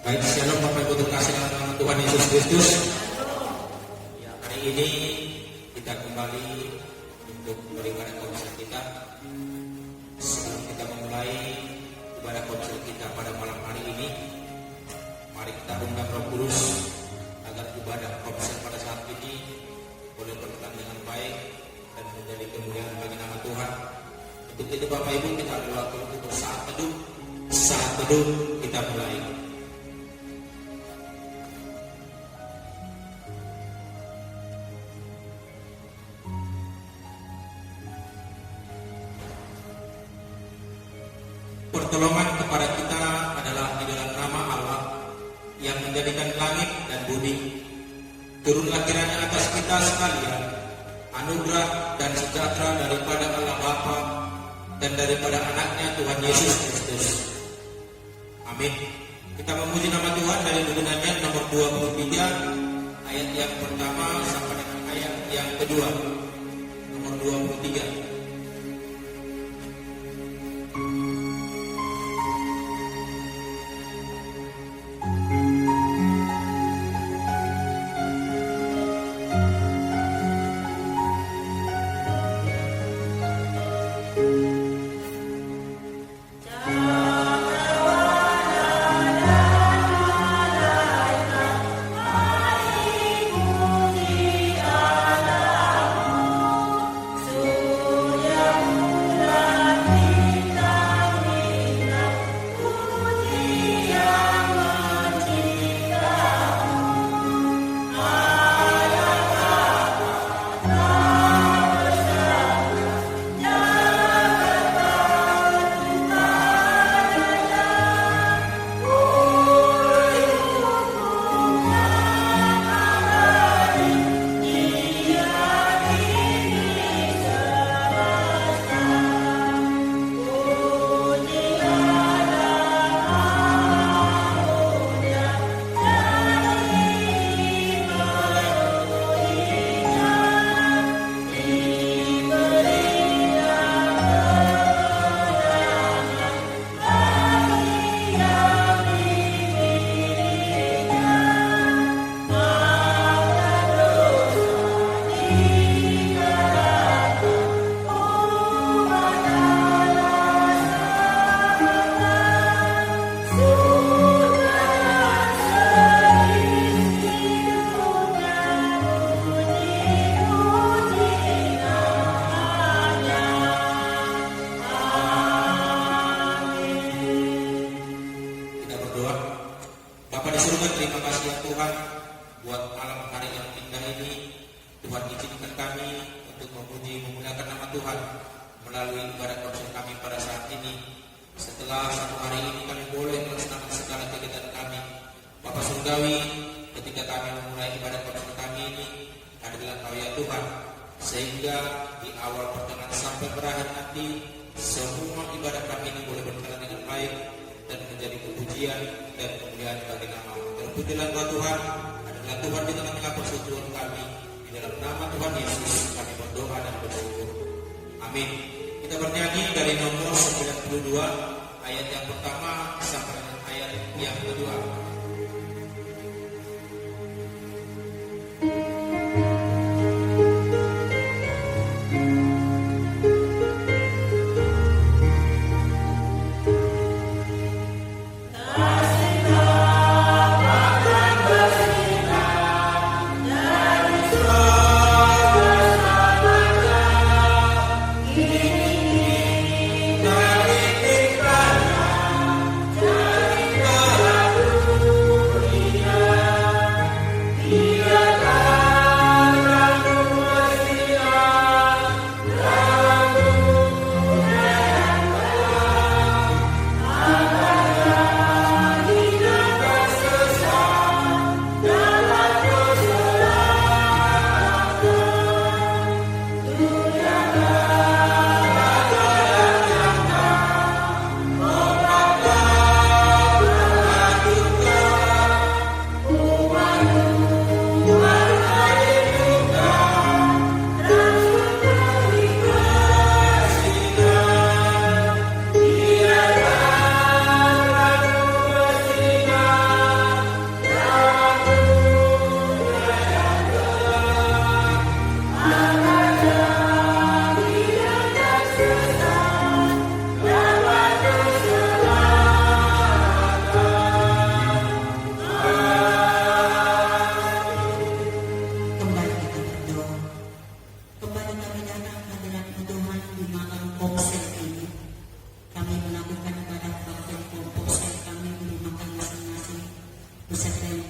Baik, shalom Bapak Ibu terkasih dalam nama Tuhan Yesus Kristus. Ya, hari ini kita kembali untuk beribadah komsel kita. Sebelum kita memulai ibadah komsel kita pada malam hari ini, mari kita undang Roh Kudus agar ibadah komsel pada saat ini boleh berjalan dengan baik dan menjadi kemuliaan bagi nama Tuhan. Untuk itu Bapak Ibu, kita ada waktu untuk saat teduh. Saat teduh kita mulai. Pertolongan kepada kita adalah di dalam nama Allah yang menjadikan langit dan bumi. Turunlah kiranya atas kita sekalian anugerah dan sejahtera daripada Allah Bapa dan daripada anaknya Tuhan Yesus Kristus. Amin. Kita memuji nama Tuhan dari buku Nahum nomor 23 ayat yang pertama sampai dengan ayat yang kedua. Nomor 23.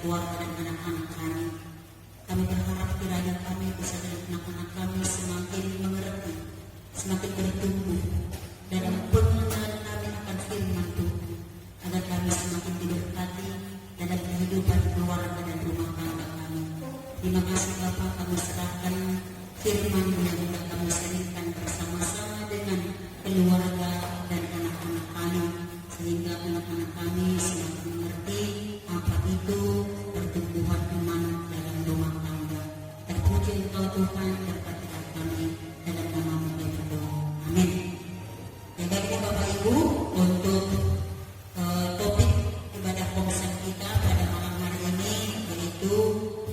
keluarga dan anak-anak kami. Kami berharap kiranya kami bisa dan anak-anak kami semakin mengerti, semakin bertumbuh dalam pengenalan kami akan firman Tuhan, agar kami semakin diberkati dalam kehidupan keluarga dan rumah tangga kami. Terima kasih Bapak, kami serahkan firman yang hendak kami sharingkan bersama-sama dengan keluarga dan anak-anak kami, sehingga anak-anak kami semakin mengerti apa itu pertumbuhan iman dalam rumah tangga. Terpuji Engkau Tuhan, berkatilah kami dalam nama-Mu kami berdoa. Amin. Ya baiklah Bapak Ibu, untuk topik ibadah komsel kita pada malam hari ini yaitu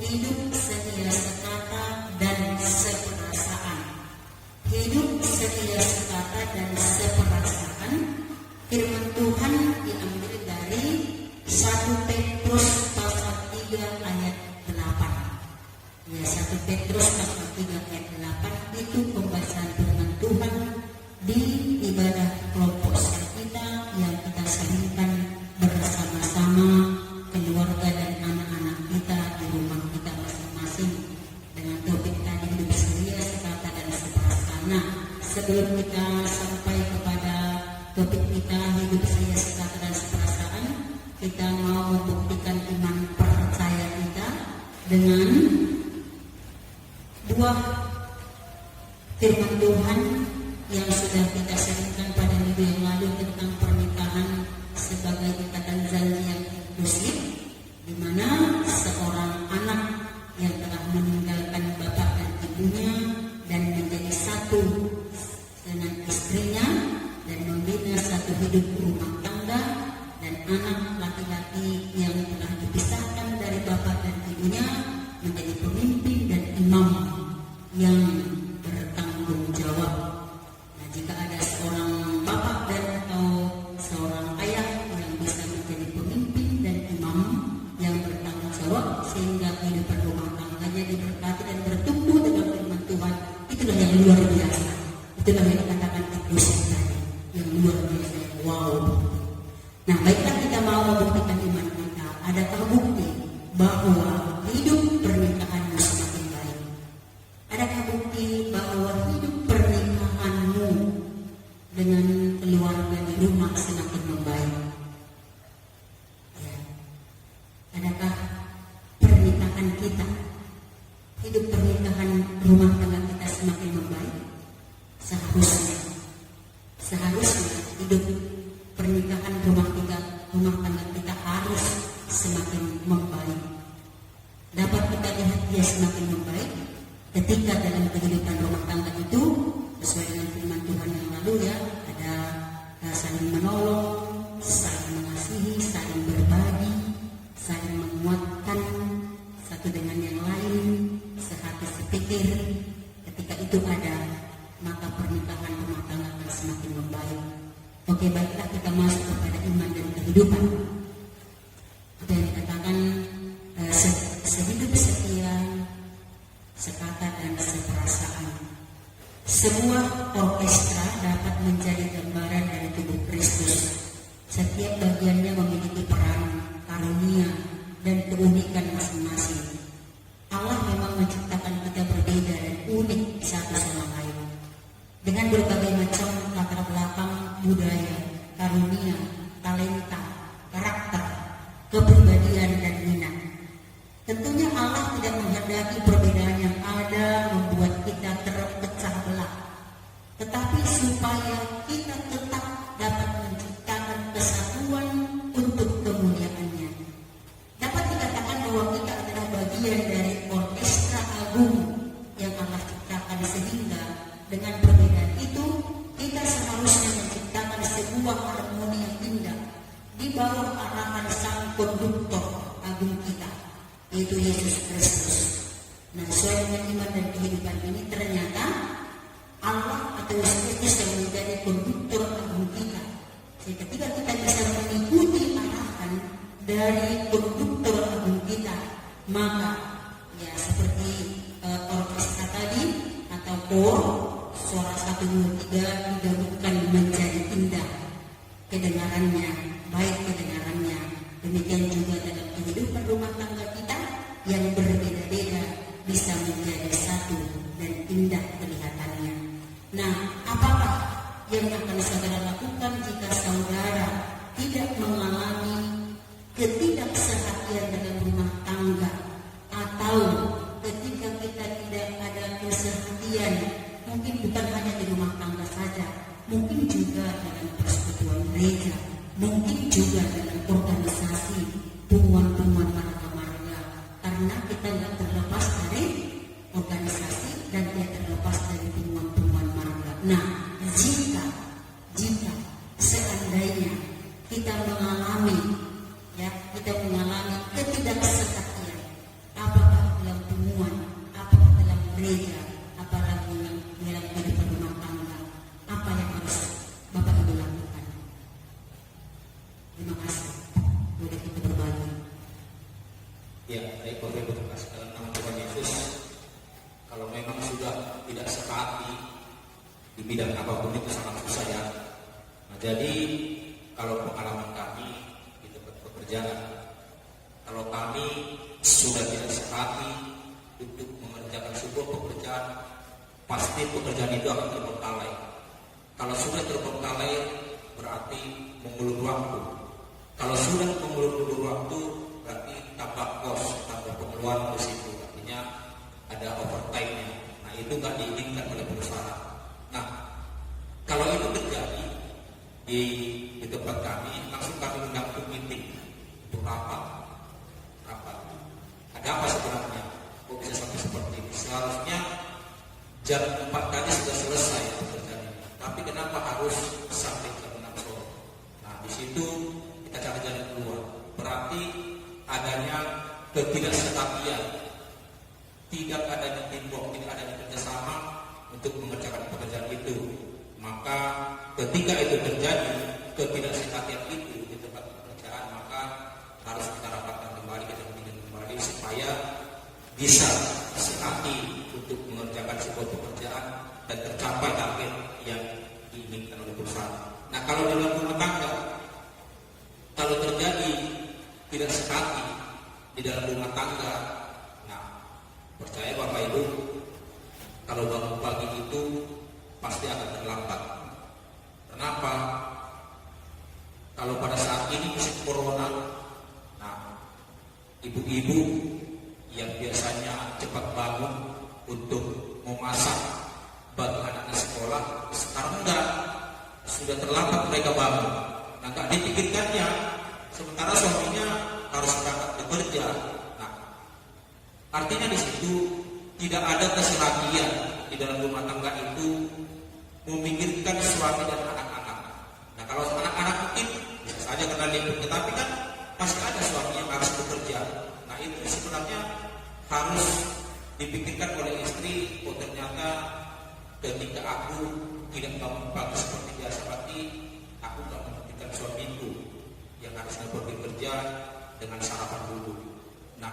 hidup setia sekata dan seperasaan. Hidup setia sekata dan seperasaan. Firman Tuhan diambil dari 1 Petrus pasal 3 ayat 8. Ya, 1 Petrus pasal 3 ayat 8 itu pembahasan firman Tuhan di ibadah kelompok kita yang kita sharingkan bersama-sama keluarga dan anak-anak kita di rumah kita masing-masing dengan topik tadi hidup setia sekata dan seperasaan. Nah, sebelum kita sampai kepada topik kita hidup setia sekata dan seperasaan, kita mau membuktikan iman percaya kita dengan buah firman Tuhan yang sudah kita sharingkan pada minggu yang lalu tentang pernikahan sebagai ikatan janji yang inklusif, di mana seorang anak yang telah meninggalkan bapak dan ibunya dan menjadi satu dengan istrinya dan membina satu hidup rumah tangga, dan anak laki-laki yang telah dipisahkan dari bapak dan ibunya menjadi pemimpin dan imam yang bertanggung jawab. Nah, jika ada seorang bapak dan atau seorang ayah yang bisa menjadi pemimpin dan imam yang bertanggung jawab sehingga kehidupan rumah tangganya diberkati dan bertumbuh dengan firman Tuhan, itulah yang luar biasa. Itulah yang dikatakan inklusif tadi, yang luar biasa. Wow. Nah, baiklah, kita mau membuktikan iman kita. Adakah bukti bahwa hidup pernikahanmu semakin baik? Adakah bukti bahwa hidup pernikahanmu dengan keluarga di rumah semakin membaik? Ya. Adakah pernikahan kita, hidup pernikahan rumah tangga kita semakin membaik? Seharusnya hidup pernikahan rumah tangga kita harus semakin membaik. Dapat kita lihat dia semakin membaik ketika dalam kehidupan rumah tangga itu sesuai dengan firman Tuhan yang lalu, ya, ada saling menolong, saling mengasihi, saling berbagi, saling menguatkan satu dengan yang lain, sehati sepikir. Ketika itu ada, maka pernikahan rumah tangga akan semakin membaik. Oke, baiklah, kita masuk kepada iman dan kehidupan. Itu yang dikatakan sehidup setia, sekata dan seperasaan. Sebuah orkestra dapat menjadi gambaran dari tubuh Kristus. Setiap bagiannya memiliki peran, karunia, dan keunikan masing-masing. Allah memang menciptakan kita berbeda dan unik satu sama lain, dengan berbagai macam latar belakang, budaya, karunia, talenta, karakter, kepribadian, dan minat. Tentunya Allah tidak menghendaki perbedaan yang ada membuat kita terpecah belah, tetapi supaya kita tetap dapat menciptakan kesatuan untuk kemuliaan-Nya. Dapat dikatakan bahwa kita adalah bagian dari orkestra agung yang Allah ciptakan, sehingga dengan perbedaan itu kita seharusnya menciptakan sebuah harmoni yang indah di bawah arahan sang konduktor agung kita, yaitu Yesus Kristus. Nah, sesuai dengan iman dan kehidupan ini, ternyata Allah atau Yesus Kristus yang menjadi konduktor agung kita. Jadi ketika kita bisa mengikuti arahan dari konduktor agung kita, maka ya seperti orkestra tadi atau kor, suara 1, 2, 3 digabungkan menjadi indah kedengarannya, baik kedengarannya. Demikian juga dalam kehidupan rumah tangga yang berbeda-beda bisa menjadi satu dan indah kelihatannya. Nah, apakah yang akan saudara lakukan jika saudara tidak mengalami ketidaksehatian dalam rumah tangga, atau ketika kita tidak ada kesehatian, mungkin bukan hanya di rumah tangga saja, mungkin juga dalam persekutuan gereja, mungkin juga dalam organisasi temuan-temuan marga-marga, karena kita tidak terlepas dari organisasi dan tidak terlepas dari temuan-temuan marga. Nah, jika seandainya kita mengalami ketidaksehatian, apakah dalam temuan, apakah dalam gereja, apalagi dalam kehidupan rumah tangga, apa yang harus Bapak Ibu lakukan? Terima kasih. Boleh kita berbagi. Ya, baik Bapak Ibu, terima kasih dalam nama Tuhan Yesus. Kalau memang sudah tidak sepati di bidang apapun itu sangat susah ya. Nah, jadi kalau pengalaman kami di tempat pekerjaan, kalau kami sudah tidak sepati untuk mengerjakan sebuah pekerjaan, pasti pekerjaan itu akan terbengkalai. Kalau sudah terbengkalai berarti mengulur waktu. Kalau sudah mengulur waktu berarti tambah kos, tambah pengeluaran di situ. Artinya ada overtime-nya. Nah, itu nggak diinginkan oleh perusahaan. Nah, kalau itu terjadi di tempat kami, langsung kami undang untuk meeting, untuk rapat. Ada apa sebenarnya? Kok bisa sampai seperti ini? Seharusnya jam 4 tadi sudah selesai pekerjaan ini. Tapi kenapa harus sampai jam 6 sore? Nah, di situ kita cari jalan keluar. Berarti adanya ketidaksehatian, tidak adanya teamwork, tidak adanya kerjasama untuk mengerjakan pekerjaan itu. Maka ketika itu terjadi ketidaksehatian itu di tempat pekerjaan, maka harus kita rapatkan kembali, kita bimbing kembali supaya bisa sehati untuk mengerjakan sebuah pekerjaan dan tercapai target yang diinginkan oleh perusahaan. Nah, kalau dalam rumah tangga, kalau terjadi tidak sehati di dalam rumah tangga, nah, percaya Bapak Ibu, kalau bangun pagi itu pasti akan terlambat. Kenapa? Kalau pada saat ini musim corona, nah, ibu-ibu yang biasanya cepat bangun untuk memasak bagi anak-anak sekolah, sekarang enggak, sudah terlambat mereka bangun. Nah, enggak dipikirkannya, sementara suaminya harus berangkat bekerja. Nah, artinya di situ tidak ada kesehatian di dalam rumah tangga itu memikirkan suami dan anak-anak. Nah, kalau anak-anak mungkin bisa saja kena libur, tetapi kan masih ada suami yang harus bekerja. Nah, itu sebenarnya harus dipikirkan oleh istri. Oh, ternyata ketika aku tidak bangun pagi seperti biasa, berarti aku tidak memikirkan suamiku yang harusnya pergi kerja dengan sarapan dulu. Nah,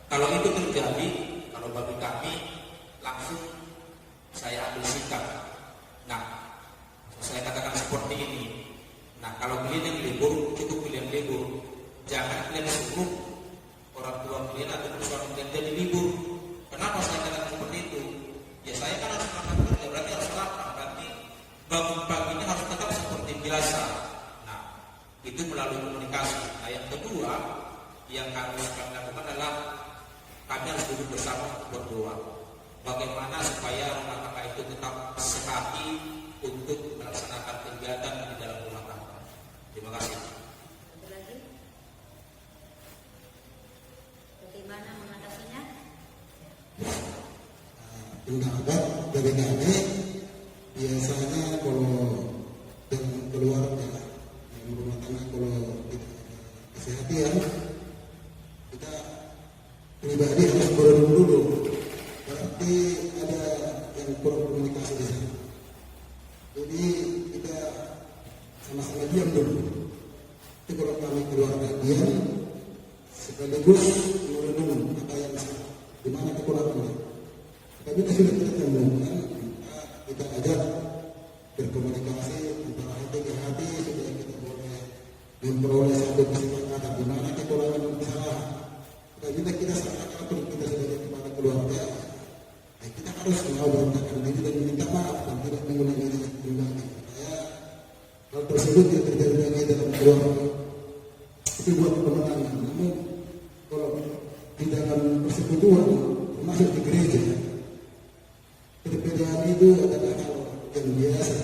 kalau itu terjadi, kalau bagi kami langsung saya ambil sikap. Nah, saya katakan seperti ini. Nah, kalau kalian yang libur, cukup kalian libur. Jangan kalian suruh orang tua kalian atau suami kalian jadi libur. Kenapa saya katakan seperti itu? Ya, saya kan harus berangkat kerja, berarti harus lapar. Berarti bangun paginya harus tetap seperti biasa. Nah, itu melalui komunikasi. Nah, yang kedua yang harus kami lakukan adalah kami harus duduk bersama berdoa. Bagaimana supaya rumah tangga itu tetap sehati untuk melaksanakan kegiatan di dalam rumah tangga. Terima kasih. Satu lagi, bagaimana mengatasinya? Mendapat dari kami biasanya kalau dengan keluarga yang rumah tangga, kalau kita kesehatan, kita pribadi harus berenung dulu. Berarti ada yang kurang komunikasi di sana. Jadi kita sama-sama diam dulu. Jadi kalau kami keluarga diam, sekaligus merenung apa yang salah, di mana kekurangannya. Tapi kita sudah temukan, kita ajak berkomunikasi antara hati ke hati supaya kita boleh memperoleh satu kesepakatan di mana kekurangan kesalahan. Kita salah persekutuan, termasuk di gereja, perbedaan itu adalah hal yang biasa.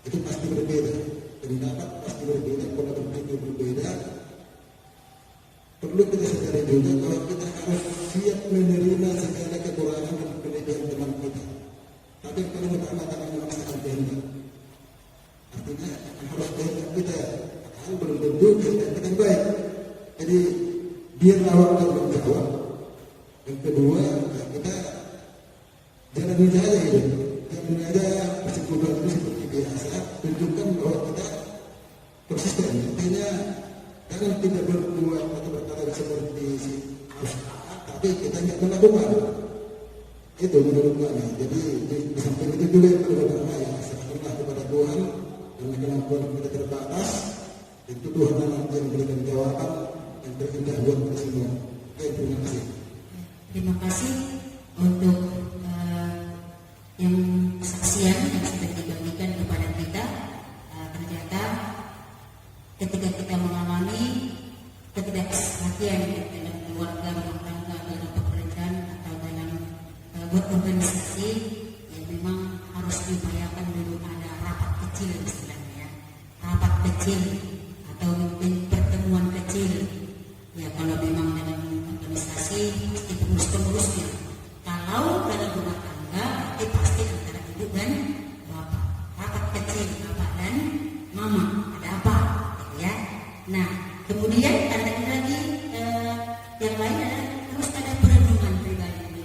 Itu pasti berbeda, pendapat pasti berbeda, pola berpikir berbeda. Perlu kita sadari juga bahwa kita harus siap menerima segala kekurangan dan kelebihan teman kita. Tapi yang paling utama adalah memaksakan kehendak. Artinya harus kehendak kita, padahal belum tentu kehendak kita yang baik. Jadi biar awak tanggung jawab. Yang kedua, kita jalani saja hidup. Jalani aja persekutuan itu seperti biasa. Tunjukkan bahwa kita konsisten. Artinya jangan tidak berbuat atau berkata seperti harus tapi kita tidak melakukan. Itu menurut kami. Jadi di samping itu juga yang perlu berdoa ya, serahkanlah kepada Tuhan karena kemampuan kita terbatas. Itu Tuhan nanti yang memberikan jawaban yang terindah buat kita semua. Oke, terima kasih. Terima kasih untuk yang kesaksian yang sudah dibagikan kepada kita. Ternyata ketika kita mengalami ketidaksehatan dalam keluarga, rumah tangga, dalam pekerjaan atau dalam buat organisasi, ya memang harus diupayakan dulu ada rapat kecil istilahnya, rapat kecil atau mungkin pertemuan kecil. Ya kalau memang dalam organisasi pasti pengurus-pengurusnya. Kalau dalam rumah tangga itu pasti antara ibu dan bapak. Rapat kecil bapak dan mama. Ada apa? Gitu ya. Nah kemudian ada lagi yang lain adalah harus ada perenungan pribadi.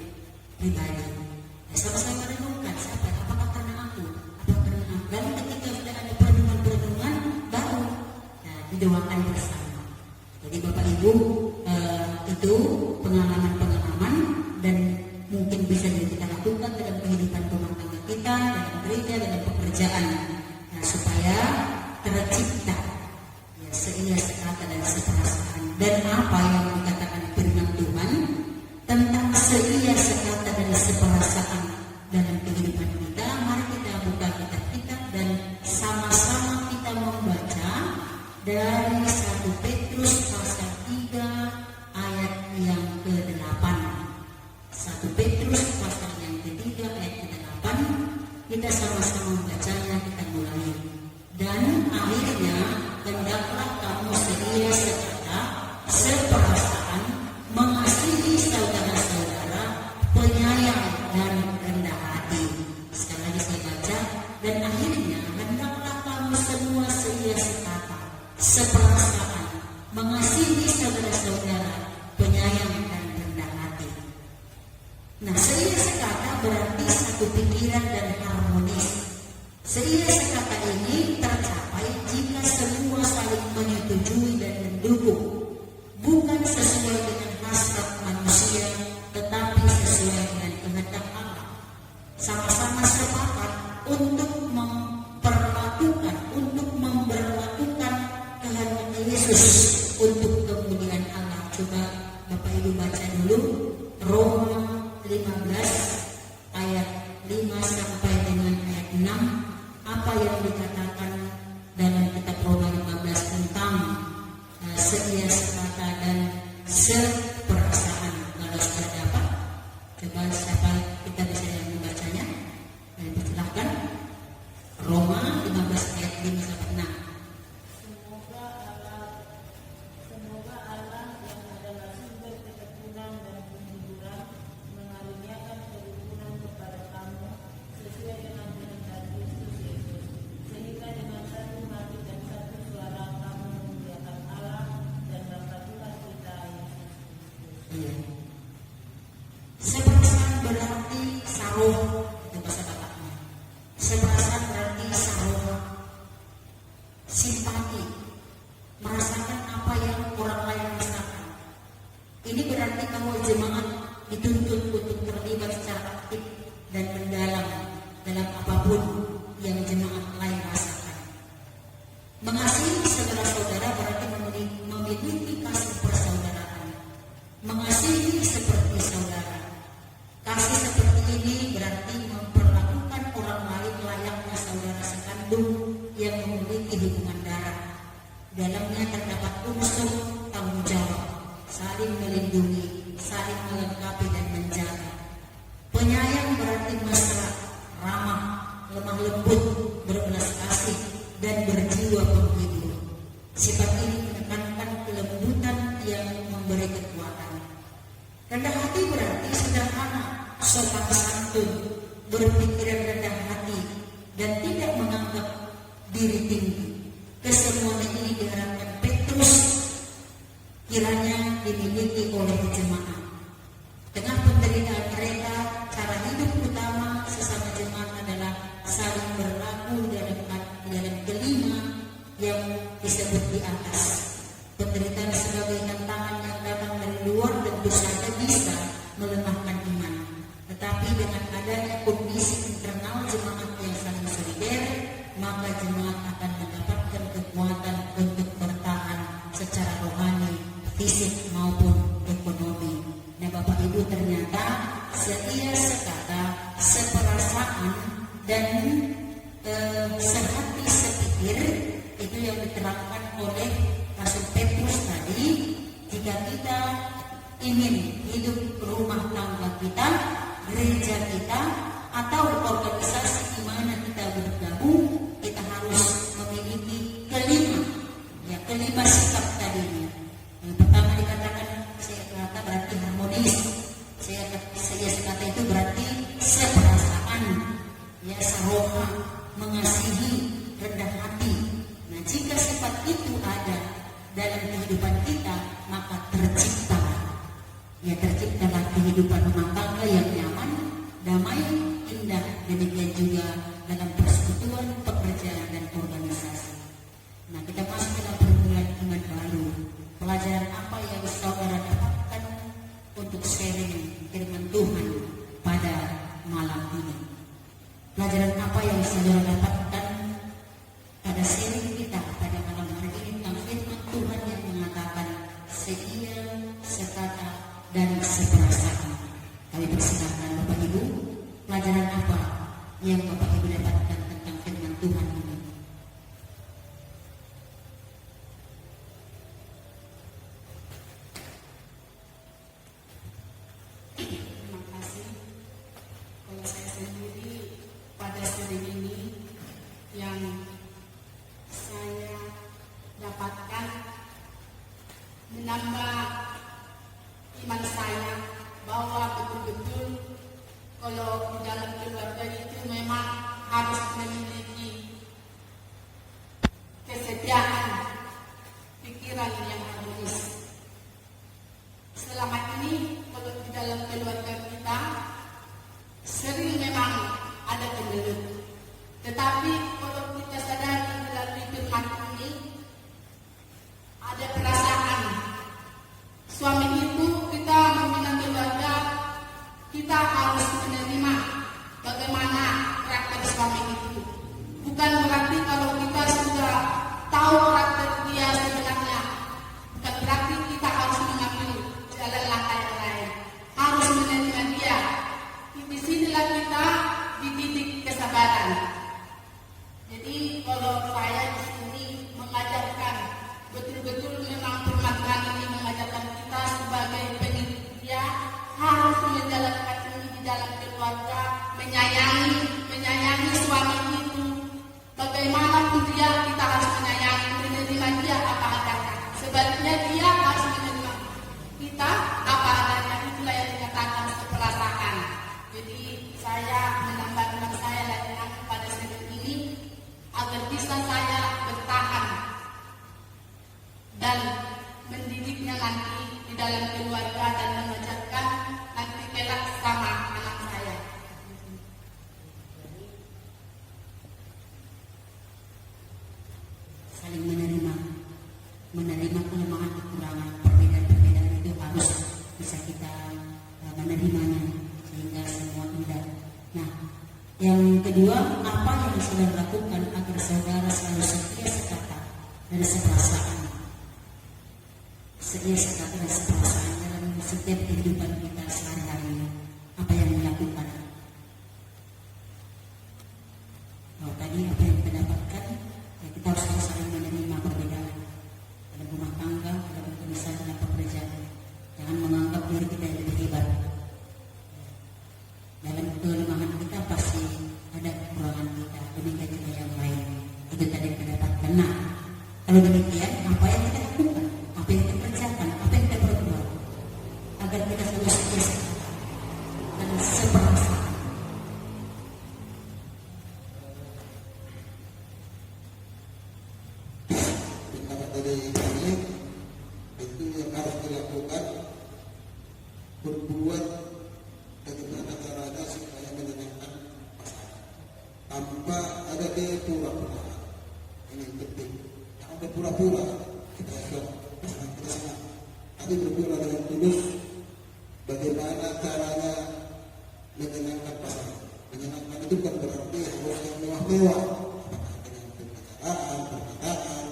Ya, sama-sama renungkan siapa? Apakah karena aku? Apakah karena aku? Lalu ketika sudah ada perenungan baru didoakan bersama. Jadi Bapak Ibu itu pengalaman-pengalaman dan mungkin bisa kita lakukan dalam kehidupan rumah tangga kita, dalam gereja, dalam pekerjaan, supaya tercipta ya, seia sekata dan seperasaan. Dan apa yang dikatakan firman Tuhan tentang seia sekata dan seperasaan dalam kehidupan kita, mari kita buka kitab-kitab dan sama-sama kita membaca dari 1 Petrus pasal 3 ayat yang ke-8. 1 Petrus pasal yang ke-3 ayat ke-8. Kita sama-sama membacanya, kita mulai. Dan akhirnya hendaklah kamu sedia sekata, seperasaan, mengasihi saudara-saudara, penyayang dan rendah hati. Sekali lagi saya baca. Dan akhirnya hendaklah kamu semua sedia sekata, seperasaan, mengasihi saudara-saudara, penyayang dan rendah hati. Nah, seia sekata berarti satu pikiran dan harmonis. Seia sekata ini tercapai jika semua saling menyetujui dan mendukung, bukan sesuai dengan hasrat manusia, tetapi sesuai dengan kehendak Allah. Sama-sama sepakat untuk memperlakukan kehendak Yesus untuk kemuliaan Allah. Coba Bapak Ibu baca dulu Roma 15 ayat 5 sampai dengan ayat 6. Apa yang dikatakan dalam kitab Roma 15 tentang seia sekata dan seperasaan. Kalau sudah dapat, coba siapa kita bisa yang membacanya? Silahkan. Roma 15 ayat 5 sampai 6. Semoga Allah yang adalah sumber ketekunan dan penghiburan mengaruniakan kerukunan kepada kamu sesuai dengan kehendak Kristus Yesus, sehingga dengan satu hati dan satu suara kamu memuliakan Allah dan Bapa Tuhan kita Yesus Kristus. Seperasaan berarti saruh, itu bahasa Bapaknya. Seperasaan berarti saruh, simpati, merasakan apa yang orang lain rasakan. Ini berarti kamu jemaat dituntut untuk terlibat secara aktif dan mendalam dalam apapun yang jemaat lain rasakan. Mengasihi saudara-saudara berarti memiliki kasih persaudaraan. Mengasihi seperti saudara. Kasih seperti ini berarti memperlakukan orang lain layaknya saudara sekandung yang memiliki hubungan darah. Dalamnya terdapat unsur tanggung jawab, saling melindungi, saling melengkapi dan menjaga. Penyayang berarti mesra, ramah, lemah lembut, berbelas kasih, dan berjiwa penghibur. Sifat ini menekankan kelembutan yang memberi kekuatan. Rendah hati berarti sederhana, sopan santun, berpikiran rendah hati, dan tidak menganggap diri tinggi. Kesemuanya ini diharapkan Petrus kiranya dimiliki oleh jemaat. Tengah penderitaan mereka, cara hidup utama sesama jemaat adalah saling berlaku dalam kelima yang disebut di atas. Penderitaan sebagai tantangan yang datang dari luar tentu saja bisa melemahkan iman. Tetapi dengan adanya kondisi internal jemaat yang saling solider, maka jemaat akan mendapatkan kekuatan untuk bertahan secara rohani, fisik maupun ekonomi. Nah, Bapak Ibu, ternyata setia sekata, seperasaan, dan sehati sepikir itu yang diterapkan oleh Rasul Petrus tadi. Jika kita ingin hidup rumah tangga kita, gereja kita, atau organisasi di mana kita bergabung, kita harus memiliki kelima sikap tadi. Yang pertama dikatakan setia sekata berarti harmonis. Setia sekata itu berarti seperasaan, saroha, mengasihi, rendah hati. Nah, jika sifat itu ada dalam kehidupan kita, maka terciptalah kehidupan rumah tangga yang nyaman, damai, indah. Demikian juga dalam persekutuan, pekerjaan, dan organisasi. Nah, kita masuk dalam perguruan iman baru. Pelajaran apa yang saudara dapatkan untuk sharing firman Tuhan pada malam ini? Pelajaran apa yang saudara dapatkan pada sharing kita pada malam hari ini tentang firman Tuhan yang mengatakan setia, sekata, dan seperasaan? Kami persilakan Bapak Ibu, pelajaran apa yang Bapak Ibu dapatkan tentang firman Tuhan ini? Terima kasih. Kalau saya sendiri pada sering ini yang saya dapatkan menambah iman saya bahwa betul-betul kalau di dalam keluarga itu memang harus memiliki kesetiaan, pikiran yang harmonis. Selama ini kalau di dalam keluarga kita sering memang ada kendala. Tetapi kalau kita sadari melalui firman ini ada perasaan suami itu kita membina keluarga, kita harus menerima bagaimana karakter suami itu. Bukan berarti kalau kita sudah tahu karakter dia sebenarnya, bukan berarti kita harus mengambil jalan langkah yang lain. Harus menerima dia. Di sinilah kita dididik kesabaran. Jadi kalau saya di sini mengajarkan betul-betul memang firman Tuhan ini mengajarkan kita sebagai pengikut dia harus menjalankan ini di dalam keluarga, menyayangi suami itu. Bagaimanapun dia, kita harus menyayangi, menerima dia apa adanya. Sebaliknya dia harus menerima kita apa adanya. Itulah yang dikatakan seperasaan. Jadi saya menambah iman saya lagi pada saat ini agar bisa saya bertahan dan mendidiknya nanti di dalam keluarga dan mengajarkan nanti kelak sama anak saya. Saling menerima kelemahan, kekurangan, perbedaan-perbedaan itu harus bisa kita menerimanya sehingga semua indah. Nah, yang kedua, apa yang saudara lakukan agar saudara selalu setia sekata dan seperasaan? Setia sekata dan seperasaan dalam setiap kehidupan kita sehari-hari. Apa yang dilakukan? Tadi apa yang kita dapatkan? Ya, kita harus saling menerima perbedaan dalam rumah tangga, dalam tulisan, dalam pekerjaan. Jangan menganggap diri kita yang lebih nanti berdoa dengan tulus bagaimana caranya menyenangkan pasangan. Menyenangkan itu bukan berarti harus yang mewah-mewah, apakah dengan pembicaraan, perkataan.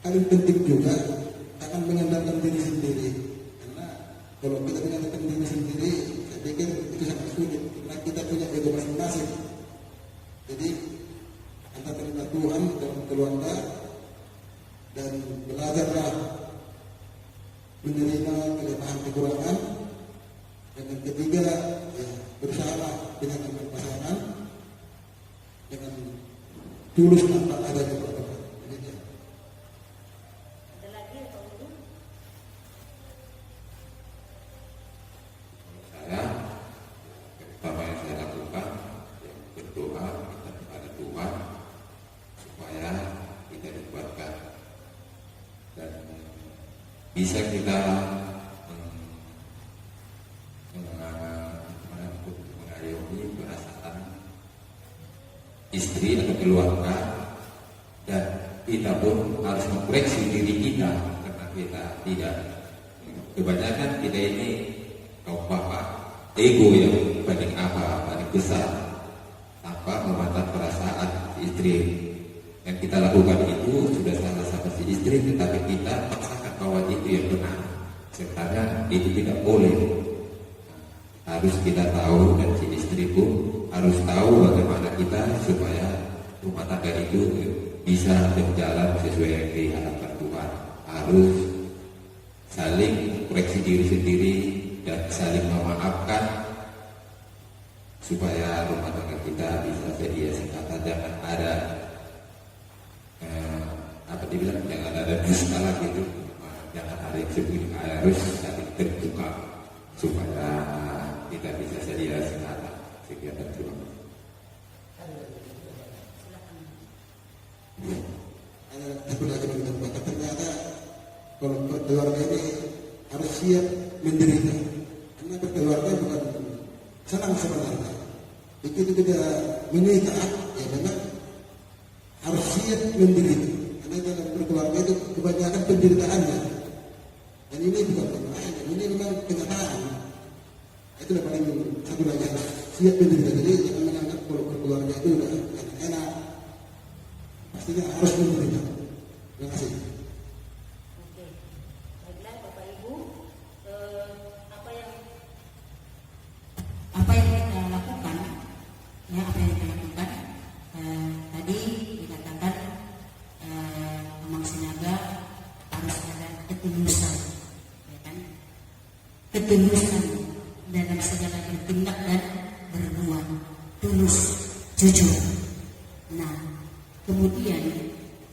Paling penting juga akan mengandalkan diri sendiri, karena kalau kita mengandalkan diri sendiri, saya pikir itu sangat sulit karena kita punya ego masing-masing. Jadi antara terima Tuhan dalam keluarga dan belajarlah menerima kelemahan kekurangan. Dan yang ketiga, ya, berusaha dengan pasangan dengan tulus tanpa adanya pertengkaran. Ada lagi atau belum? Saya pertama yang saya lakukan ya, berdoa kita kepada Tuhan supaya kita dikuatkan dan bisa kita mengayomi perasaan istri atau keluarga, dan kita pun harus mengkoreksi diri kita karena kita tidak, kebanyakan kita ini kaum bapak ego yang paling besar tanpa memandang perasaan si istri. Yang kita lakukan itu sudah salah sama si istri, tetapi kita paksakan bahwa itu yang benar, sebenarnya itu tidak boleh. Harus kita tahu, dan si istri pun harus tahu bagaimana kita supaya rumah tangga itu bisa berjalan sesuai yang diharapkan Tuhan. Harus saling koreksi diri sendiri dan saling memaafkan supaya rumah tangga kita bisa sedia sekata. Jangan ada dibilang jangan ada dusta lagi gitu. Jangan ada yang sebut, harus saling terbuka supaya kita bisa sedia sekata. Sekian dan terima kasih. Aku lagi mendengar ternyata kalau berkeluarga ini harus siap menderita, karena berkeluarga bukan senang sebenarnya. Begitu kita menikah, ya memang harus siap menderita, karena dalam berkeluarga itu kebanyakan penderitaannya, dan ini bukan main, ini memang kenyataan. Itu yang paling satu lagi, harus siap menderita. Jadi jangan menganggap kalau berkeluarga itu udah enak, pastinya harus menderita. Terima kasih. Oke, baiklah Bapak Ibu, apa yang kita lakukan, ya apa yang kita lakukan tadi dikatakan Amang Sinaga harus ada ketulusan, ya kan? Ketulusan dalam segala bertindak dan berbuat, tulus, jujur. Nah, kemudian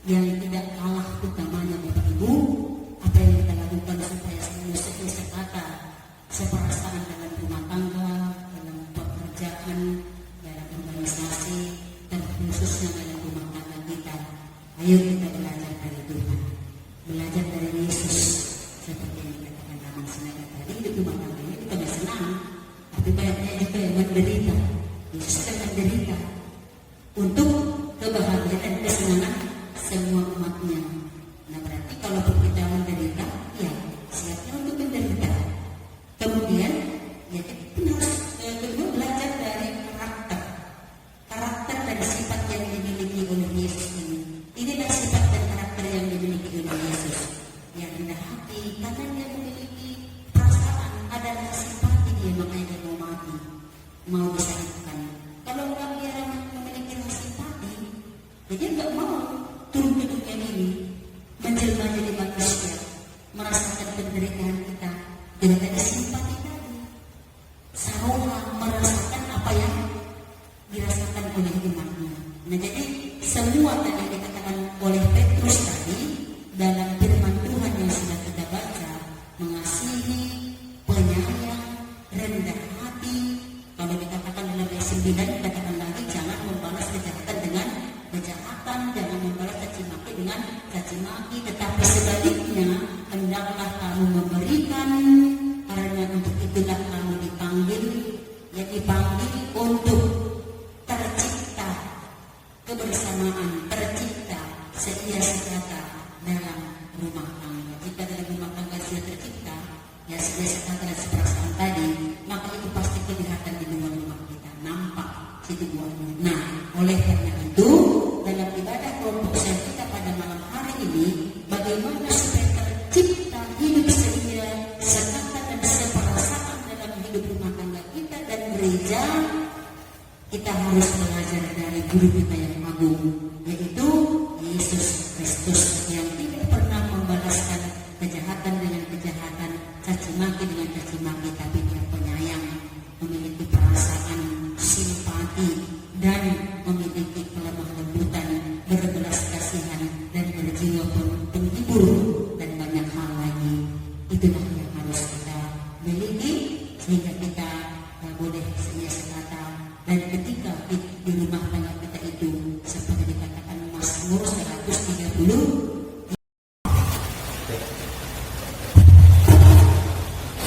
yang tidak kalah utamanya Bapak Ibu, apa yang kita lakukan supaya semua sekata seperasaan dalam rumah tangga, dalam pekerjaan, dalam organisasi, dan khususnya dalam rumah tangga kita. Ayo kita belajar dari Tuhan, belajar dari Yesus, seperti yang dikatakan Amang Sinaga tadi. Di rumah tangga ini kita tidak senang, tapi banyaknya juga yang menderita. Yesus akan menderita untuk kebahagiaan dan kesenangan semua umatnya. Nah, berarti kalau kita menderita, ya siapnya untuk menderita. Kemudian ya kita harus kedua belajar dari karakter dan sifat yang dimiliki oleh Yesus ini. Inilah sifat dan karakter yang dimiliki oleh Yesus, yang rendah hati karena dia memiliki perasaan, ada rasa simpati dia, makanya dia mau mati, mau disayangkan. Kalau orang dia memiliki rasa simpati, dia nggak mau turun ke dunia ini, menjelma jadi manusia, merasakan penderitaan kita. Tidak ada simpati tadi. Saroha merasakan apa yang dirasakan oleh umatnya. Nah, jadi semua tadi yang dikatakan oleh Petrus tadi dalam firman Tuhan yang sudah kita baca, mengasihi, penyayang, rendah hati. Kalau dikatakan dalam ayat 9, dikatakan lagi jangan membalas kejahatan dengan kejahatan, jangan membalas caci maki dengan caci maki, tetapi sebaliknya hendaklah kamu memberikan, karena untuk itulah kamu dipanggil, ya dipanggil untuk tercipta kebersamaan, tercipta setia sekata dalam rumah tangga. Jika sekatan dan seperasaan tadi, maka itu pasti kelihatan di luar rumah kita, nampak situasinya. Nah, oleh karena itu dalam ibadah kelompok sel kita pada malam hari ini, bagaimana supaya tercipta hidup ceria, sekatan dan seperasaan dalam hidup rumah tangga kita dan gereja, kita harus belajar dari guru kita yang agung, yaitu Yesus Kristus yang tidak pernah membalaskan kejahatan dengan kejahatan, caci maki dengan caci maki, tapi dia penyayang, memiliki perasaan simpati dan memiliki kelemah lembutan, berbelas kasihan dan berjiwa penghibur dan banyak hal lagi. Itulah yang harus kita miliki sehingga kita boleh sedia sekata. Dan ketika di rumah tangga kita itu seperti dikatakan Mazmur 130,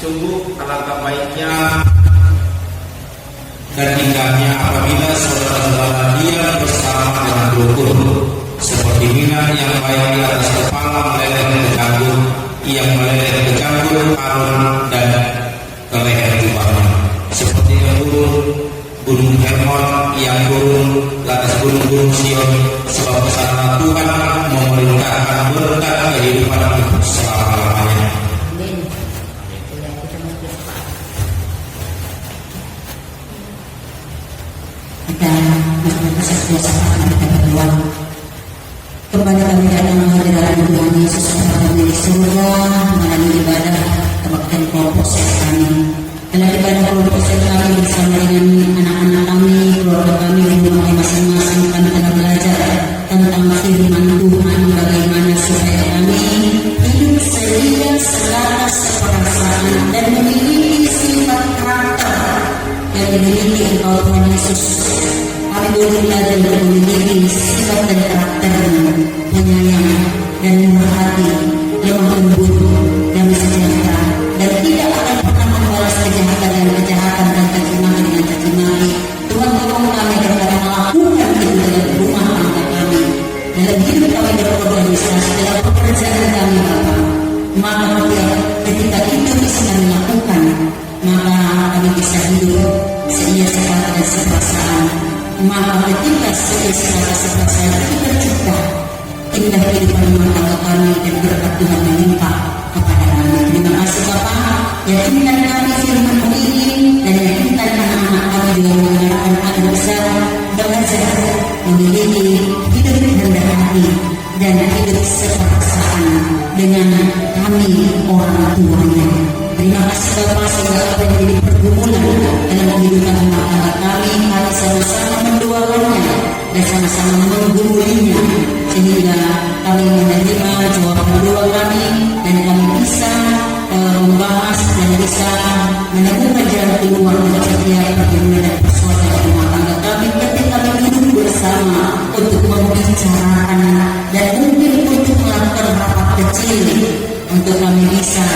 sungguh alangkah baiknya dan indahnya apabila saudara-saudara diam bersama dengan rukun, seperti minyak yang baik di atas kepala meleleh ke janggut, yang meleleh ke janggut, arun dan ke leher jubahnya, seperti yang gunung Hermon yang turun ke atas gunung-gunung Sion, sebab kesana Tuhan memerintahkan berkat kehidupan untuk selama-lamanya. amin. Ya, kita berdoa. Kita berdoa sama kita berdua. Kembali kami datang menghadirat Tuhan Yesus Kristus di surga melalui ibadah kebaktian kelompok sel kami. Dalam ibadah kelompok sel kami bersama dengan anak-anak kami, keluarga kami, rumah kami masing-masing, kami telah belajar tentang firman Tuhan, bagaimana supaya kami hidup ceria, selaras, seperasaan dan memiliki sifat karakter yang dimiliki Engkau Tuhan Yesus. Kami boleh belajar untuk memiliki sifat dan karakter penyayang dan murah hati, lemah lembut, damai sejahtera, dan tidak akan pernah membalas kejahatan dengan kejahatan dan caci maki dengan caci maki. Tuhan tolong kami agar kami melakukan itu dalam rumah tangga kami, dalam hidup kami berorganisasi, dalam pekerjaan kami Bapa. Maka ketika itu bisa kami lakukan, maka kami bisa hidup seia sekata dan seperasaan. Maka ketika seia sekata seperasaan itu tercipta, indah kehidupan rumah tangga kami dan berkat Tuhan melimpah kepada kami. Terima kasih Bapa, yakinkan kami firman-Mu ini dan yakinkan anak-anak kami juga mendengarkan kami bisa belajar memiliki hidup rendah hati dan hidup seperasaan dengan kami orang tuanya. Terima kasih Bapa, sehingga apa yang menjadi pergumulan dalam kehidupan rumah tangga kami sama-sama mendoakannya dan sama-sama menggumulinya, sehingga kami menerima jawaban doa kami dan kami bisa membahas dan bisa menemukan jalan keluar dari setiap pergumulan dan persoalan dalam rumah tangga kami ketika kami duduk bersama untuk membicarakan dan mungkin untuk melakukan rapat kecil untuk kami bisa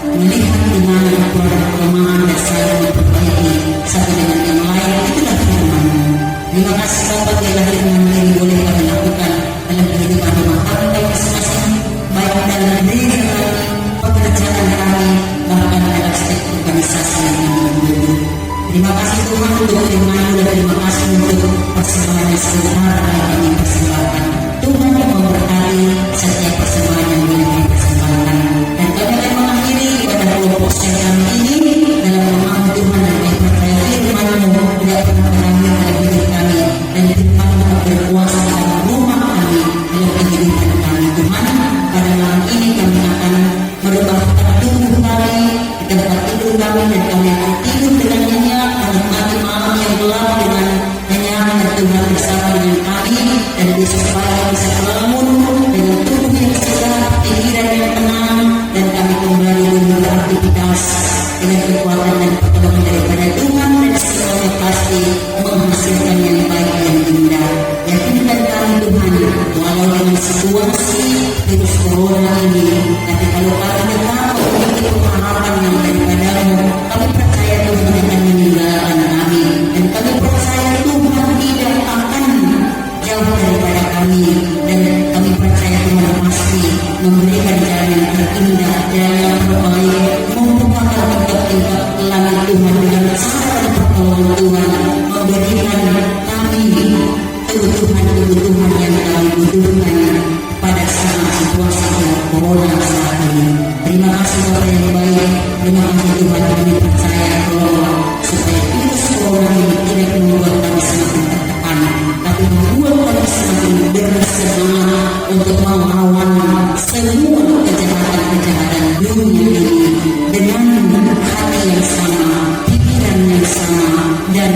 melihat di mana ada kelemahan dan saling memperbaiki satu dengan yang lain. Itulah firman-Mu. Terima kasih Bapa, biarlah firman ini boleh kami lakukan dalam kehidupan rumah tangga masing-masing, baik dalam diri kami, pekerjaan kami, bahkan dalam setiap organisasi yang kami lalui. Terima kasih Tuhan untuk firman-Mu dan terima kasih untuk persembahan yang sebesar yang kami persembahkan. Tuhan yang memberkati setiap persembahan yang kami persembahkan. Dan kami akan mengakhiri ibadah kelompok sel kami ini dalam nama Tuhan dan kami percaya firman-Mu tidak pernah berakhir dalam hidup kami dan firman-Mu berkuasa Terima kasih Bapak yang baik. Terima kasih Tuhan kami percaya bahwa supaya virus corona ini tidak membuat kami semakin tertekan, tapi membuat kami semakin bersemangat untuk melawan semua kejahatan-kejahatan dunia ini dengan hati yang sama, pikiran yang sama, dan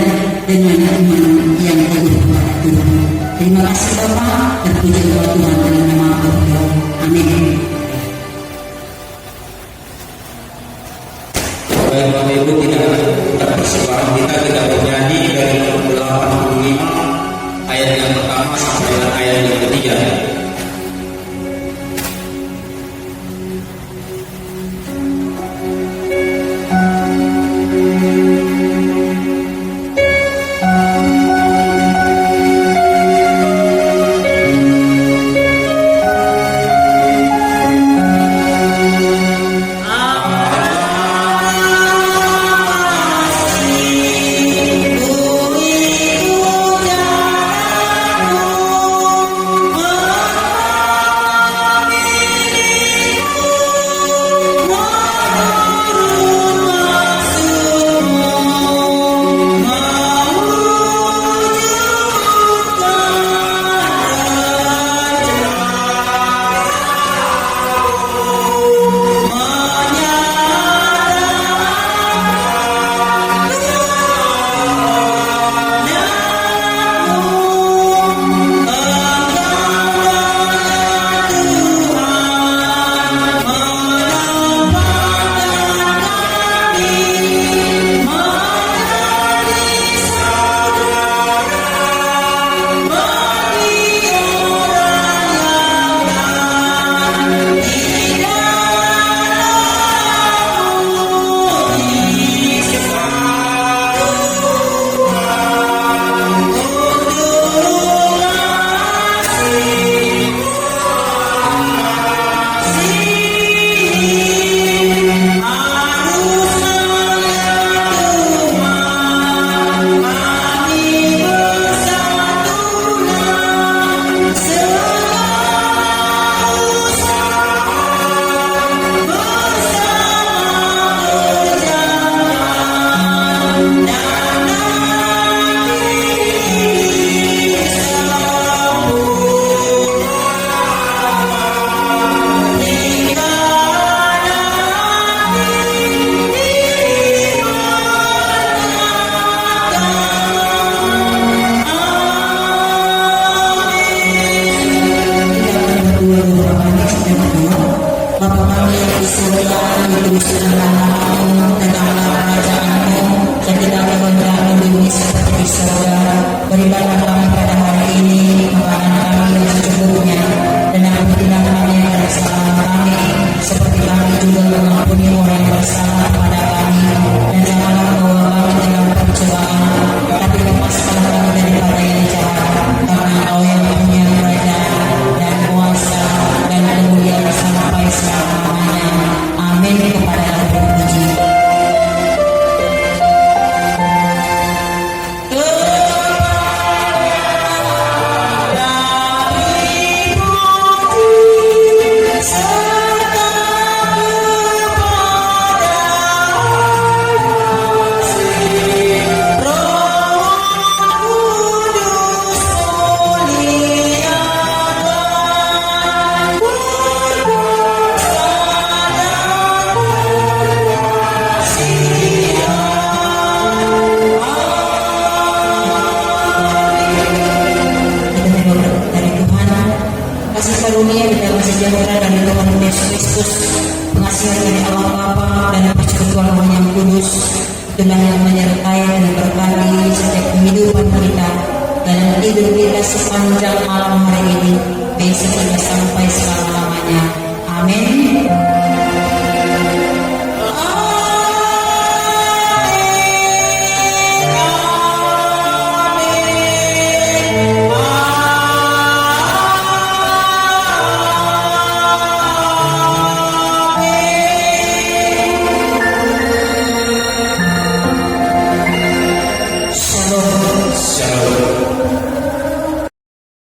dengan iman yang teguh kepada Tuhan. Terima kasih Bapak, terpuji Tuhan dalam nama Tuhan. Amin. Baik Bapak Ibu, tidak terpersilakan kita bernyanyi dari 85 ayat yang pertama sampai dengan ayat yang ketiga. Berikanlah kami pada hari ini makanan kami yang secukupnya, dan ampunilah kami yang bersalah kami, seperti kami juga mengampuni orang yang bersalah kepada kami, dan janganlah membawa kami dalam pencobaan, tapi lepaskanlah kami daripada yang jahat, karena Engkau yang punya kerajaan dan kuasa dan kemuliaan sampai selama-lamanya. Amin. Kepada Tuhan puji. Kasih karunia dan damai sejahtera dari Tuhan Yesus Kristus, pengasihan dari Allah Bapa dan persekutuan Roh yang Kudus, itulah yang menyertai dan berkati setiap kehidupan kita dalam hidup kita sepanjang malam hari ini,